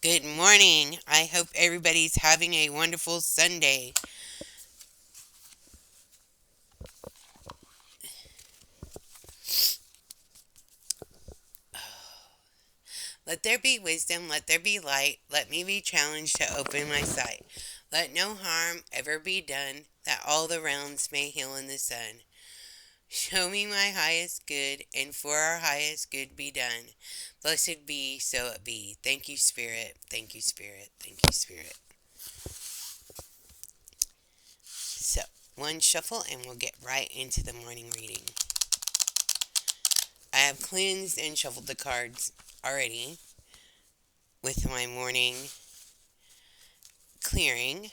Good morning. I hope everybody's having a wonderful Sunday. Let there be wisdom, let there be light, let me be challenged to open my sight. Let no harm ever be done, that all the realms may heal in the sun. Show me my highest good, and for our highest good be done. Blessed be, so it be. Thank you, Spirit. Thank you, Spirit. Thank you, Spirit. So, one shuffle, and we'll get right into the morning reading. I have cleansed and shuffled the cards already with my morning clearing,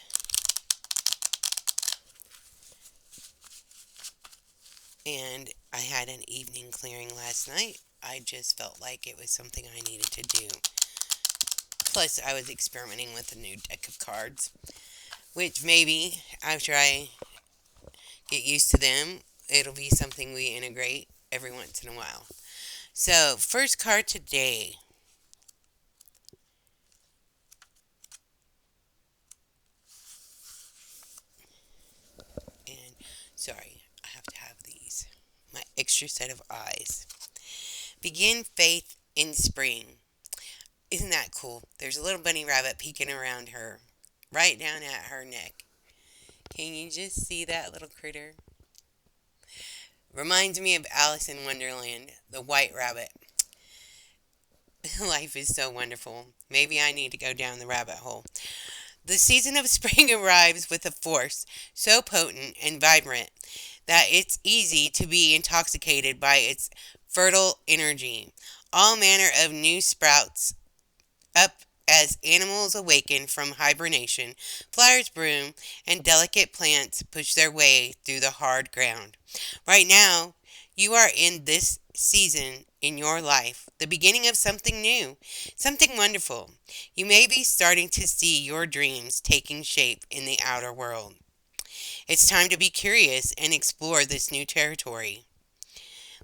and I had an evening clearing last night. I just felt like it was something I needed to do. Plus, I was experimenting with a new deck of cards, which maybe after I get used to them, it'll be something we integrate every once in a while. So, first card today. And sorry, I have to have these. My extra set of eyes. Begin faith in spring. Isn't that cool? There's a little bunny rabbit peeking around her, right down at her neck. Can you just see that little critter? Reminds me of Alice in Wonderland, the white rabbit. Life is so wonderful. Maybe I need to go down the rabbit hole. The season of spring arrives with a force so potent and vibrant that it's easy to be intoxicated by its fertile energy. All manner of new sprouts up as animals awaken from hibernation, flowers bloom, and delicate plants push their way through the hard ground. Right now, you are in this season in your life, the beginning of something new, something wonderful. You may be starting to see your dreams taking shape in the outer world. It's time to be curious and explore this new territory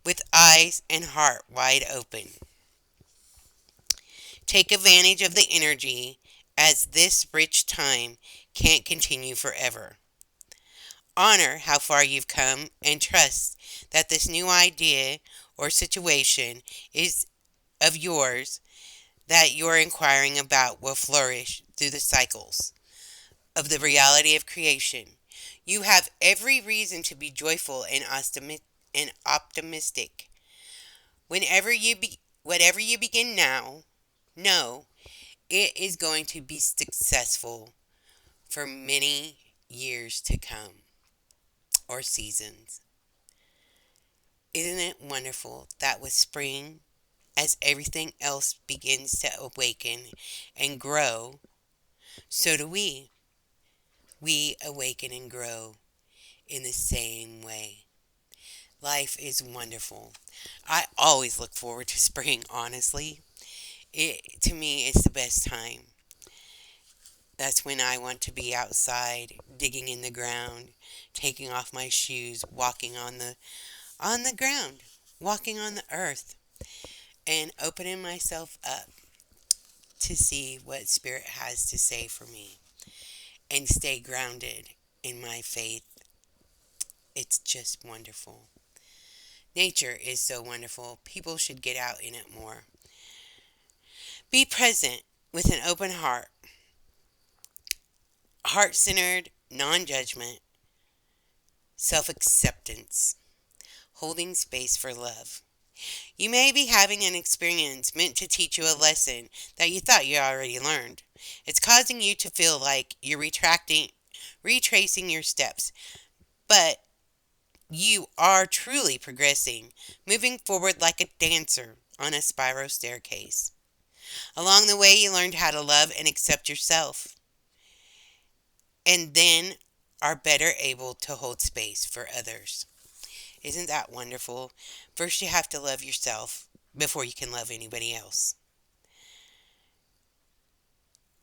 with eyes and heart wide open. Take advantage of the energy as this rich time can't continue forever. Honor how far you've come and trust that this new idea or situation is of yours that you're inquiring about will flourish through the cycles of the reality of creation. You have every reason to be joyful and optimistic. Whatever you begin now, know it is going to be successful for many years to come or seasons. Isn't it wonderful that with spring, as everything else begins to awaken and grow, so do we. We awaken and grow in the same way. Life is wonderful. I always look forward to spring, honestly. To me, it's the best time. That's when I want to be outside, digging in the ground, taking off my shoes, walking on the ground, walking on the earth, and opening myself up to see what Spirit has to say for me and stay grounded in my faith. It's just wonderful. Nature is so wonderful. People should get out in it more. Be present with an open heart centered, non judgment, self acceptance, holding space for love. You may be having an experience meant to teach you a lesson that you thought you already learned. It's causing you to feel like you're retracing your steps, but you are truly progressing, moving forward like a dancer on a spiral staircase. Along the way, you learned how to love and accept yourself, and then are better able to hold space for others. Isn't that wonderful? First, you have to love yourself before you can love anybody else.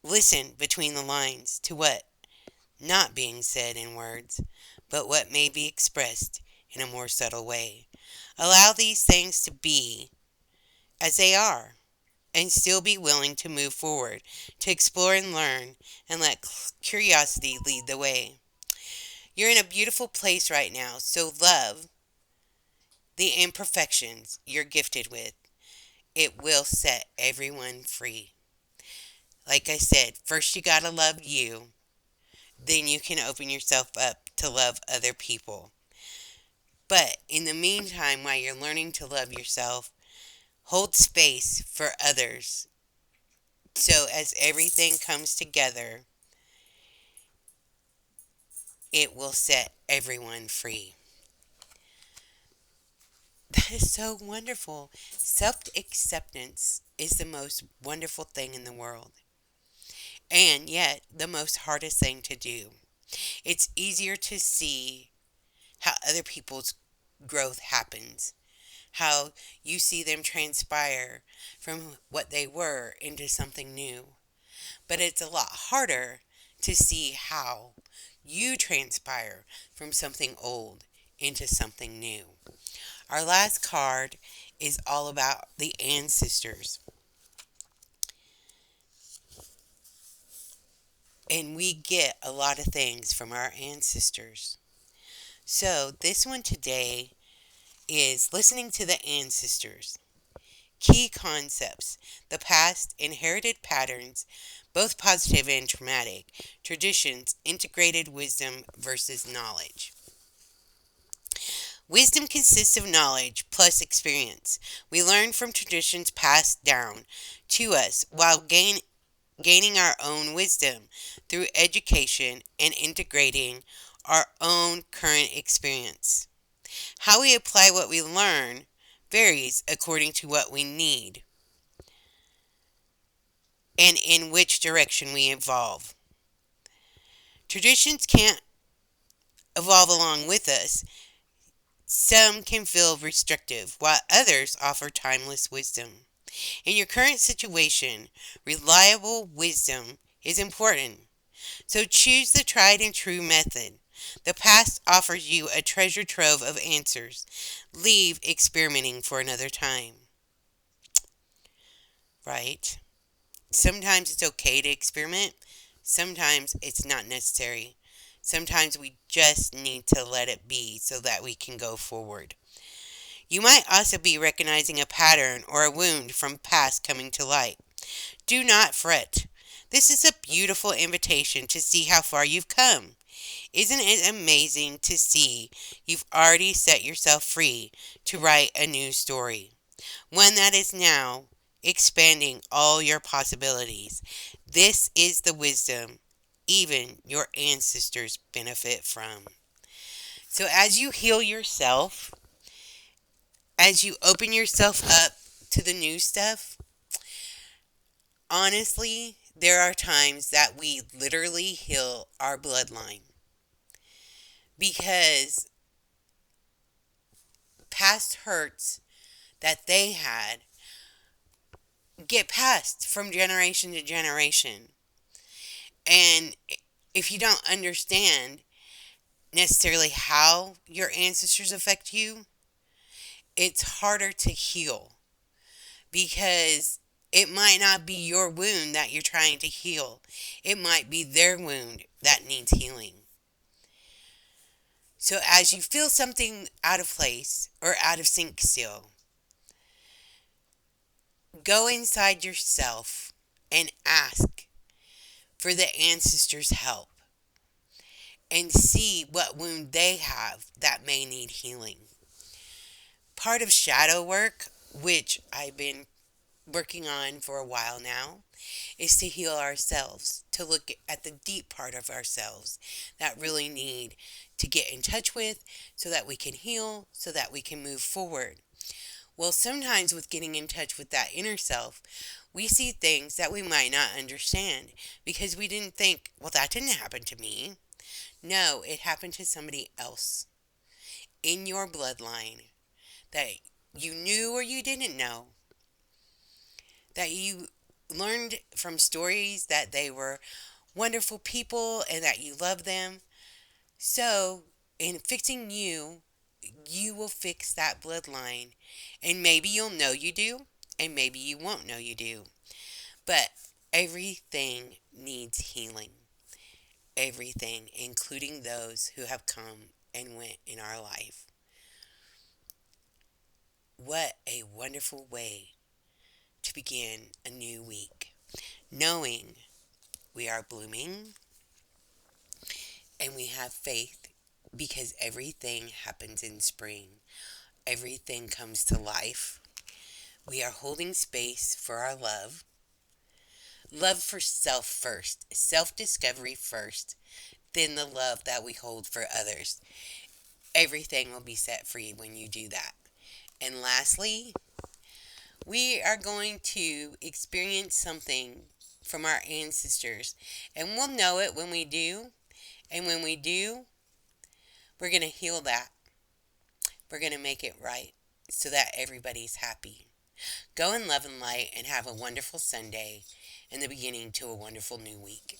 Listen between the lines to what not being said in words, but what may be expressed in a more subtle way. Allow these things to be as they are. and still be willing to move forward, to explore and learn, and let curiosity lead the way. You're in a beautiful place right now, so love the imperfections you're gifted with. It will set everyone free. Like I said, first you gotta love you, then you can open yourself up to love other people. But in the meantime, while you're learning to love yourself, hold space for others. So as everything comes together, it will set everyone free. That is so wonderful. Self acceptance is the most wonderful thing in the world, and yet the most hardest thing to do. It's easier to see how other people's growth happens, how you see them transpire from what they were into something new. But it's a lot harder to see how you transpire from something old into something new. Our last card is all about the ancestors. And we get a lot of things from our ancestors. So, this one today is listening to the ancestors. Key concepts: the past, inherited patterns, both positive and traumatic, traditions, integrated wisdom versus knowledge. Wisdom consists of knowledge plus experience. We learn from traditions passed down to us while gaining our own wisdom through education and integrating our own current experience. How we apply what we learn varies according to what we need and in which direction we evolve. Traditions can't evolve along with us. Some can feel restrictive, while others offer timeless wisdom. In your current situation, reliable wisdom is important. So choose the tried and true method. The past offers you a treasure trove of answers. Leave experimenting for another time. Right? Sometimes it's okay to experiment. Sometimes it's not necessary. Sometimes we just need to let it be so that we can go forward. You might also be recognizing a pattern or a wound from past coming to light. Do not fret. This is a beautiful invitation to see how far you've come. Isn't it amazing to see you've already set yourself free to write a new story? One that is now expanding all your possibilities. This is the wisdom even your ancestors benefit from. So as you heal yourself, as you open yourself up to the new stuff, honestly, there are times that we literally heal our bloodline because past hurts that they had get passed from generation to generation. And if you don't understand necessarily how your ancestors affect you, it's harder to heal because it might not be your wound that you're trying to heal. It might be their wound that needs healing. So as you feel something out of place or out of sync still, go inside yourself and ask for the ancestors' help and see what wound they have that may need healing. Part of shadow work, which I've been working on for a while now, is to heal ourselves, to look at the deep part of ourselves that really need to get in touch with so that we can heal, so that we can move forward. Well, sometimes with getting in touch with that inner self, we see things that we might not understand because we didn't think, well, that didn't happen to me. No, it happened to somebody else in your bloodline that you knew or you didn't know, that you learned from stories that they were wonderful people and that you love them. So, in fixing you, you will fix that bloodline. And maybe you'll know you do, and maybe you won't know you do. But everything needs healing. Everything, including those who have come and went in our life. What a wonderful way to begin a new week, knowing we are blooming and we have faith because everything happens in spring. Everything comes to life. We are holding space for our love. Love for self first, self discovery first, then the love that we hold for others. Everything will be set free when you do that. And lastly, we are going to experience something from our ancestors, and we'll know it when we do. And when we do, we're going to heal that. We're going to make it right so that everybody's happy. Go in love and light and have a wonderful Sunday and the beginning to a wonderful new week.